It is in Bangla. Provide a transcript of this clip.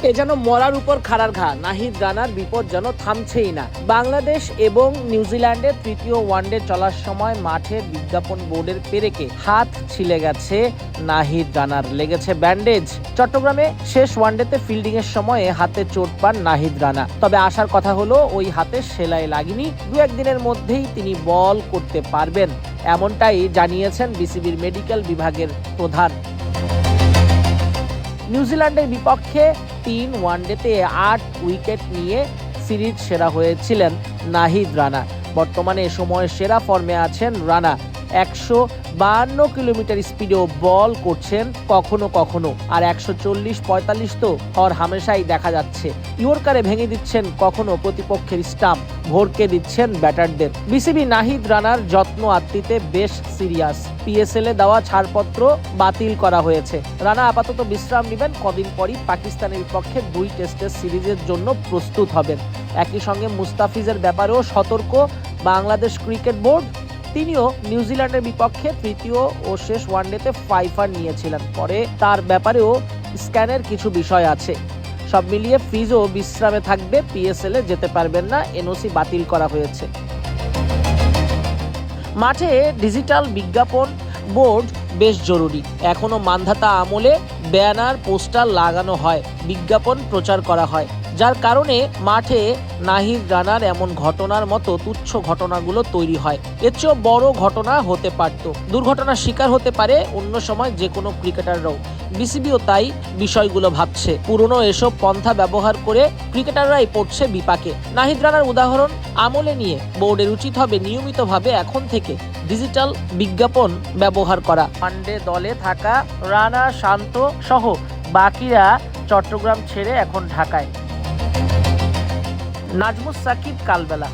এ যেন মরার উপর খাড়ার ঘা। নাহিদ রানার বিপদ যেন থামছেই না। বাংলাদেশ এবং নিউজিল্যান্ডের তৃতীয় ওয়ানডে চলার সময় মাঠের বিজ্ঞাপন বোর্ডের পেরেকে হাত ছিলে গেছে নাহিদ রানার, লেগেছে ব্যান্ডেজ। চট্টগ্রামে শেষ ওয়ানডেতে ফিল্ডিং এর সময়ে হাতে চোট পান নাহিদ রানা। তবে আসার কথা হলো ওই হাতে সেলাই লাগেনি, দু একদিনের মধ্যেই তিনি বল করতে পারবেন, এমনটাই জানিয়েছেন বিসিবির মেডিকেল বিভাগের প্রধান। নিউজিল্যান্ডের বিপক্ষে 3 ওয়ানডেতে 8 উইকেট নিয়ে সিরিজ সেরা হয়েছিলেন নাহিদ রানা। বর্তমানে সময়ের সেরা ফর্মে আছেন রানা। 152 কিলোমিটার স্পিডেও বল করছেন কখনো কখনো, আর 140-45 তো হর হামেশাই দেখা যাচ্ছে। ইয়র্কারে ভেঙে দিচ্ছেন কখনো প্রতিপক্ষের স্টাম্প, ভরকে দিচ্ছেন ব্যাটারদের। বিসিবি নাহিদ রানার যত্ন আত্মিতে বেশ সিরিয়াস। পিএসএল এ দেওয়া ছাড়পত্র বাতিল করা হয়েছে। রানা আপাতত বিশ্রাম নেবেন, কদিন পরই পাকিস্তানের বিপক্ষে 2 টেস্টের সিরিজের জন্য প্রস্তুত হবেন। একই সঙ্গে মুস্তাফিজের ব্যাপারেও সতর্ক বাংলাদেশ ক্রিকেট বোর্ড। তিনিও নিউজিল্যান্ডের বিপক্ষে তৃতীয় ও শেষ ওয়ানডেতে 5 রান নিয়েছিলেন। পরে তার ব্যাপারেও স্ক্যানের কিছু বিষয় আছে। সব মিলিয়ে ফ্রিজও বিশ্রামে থাকবে, পিএসএল এ যেতে পারবেন না, এনওসি বাতিল করা হয়েছে। মাঠে ডিজিটাল বিজ্ঞাপন বোর্ড বেশ জরুরি। এখনো মান্ধাতা আমলে ব্যানার পোস্টার লাগানো হয়, বিজ্ঞাপন প্রচার করা হয়, যার কারণে মাঠে নাহিদ রানার এমন ঘটনার মতো তুচ্ছ ঘটনাগুলো তৈরি হয়। এর চেয়েও বড় ঘটনা হতে পারত, দুর্ঘটনার শিকার হতে পারে অন্য সময় যে কোনো ক্রিকেটাররাও। বিসিবিও তাই বিষয়গুলো ভাবছে। পুরনো এসব পন্থা ব্যবহার করে ক্রিকেটাররাই পড়ছে বিপাকে। নাহিদ রানার উদাহরণ আমলে নিয়ে বোর্ডের উচিত হবে নিয়মিতভাবে এখন থেকে ডিজিটাল বিজ্ঞাপন ব্যবহার করা। ওয়ানডে দলে থাকা রানা, শান্ত সহ বাকিরা চট্টগ্রাম ছেড়ে এখন ঢাকায়। নাজমুস সাকিব কালবেলা।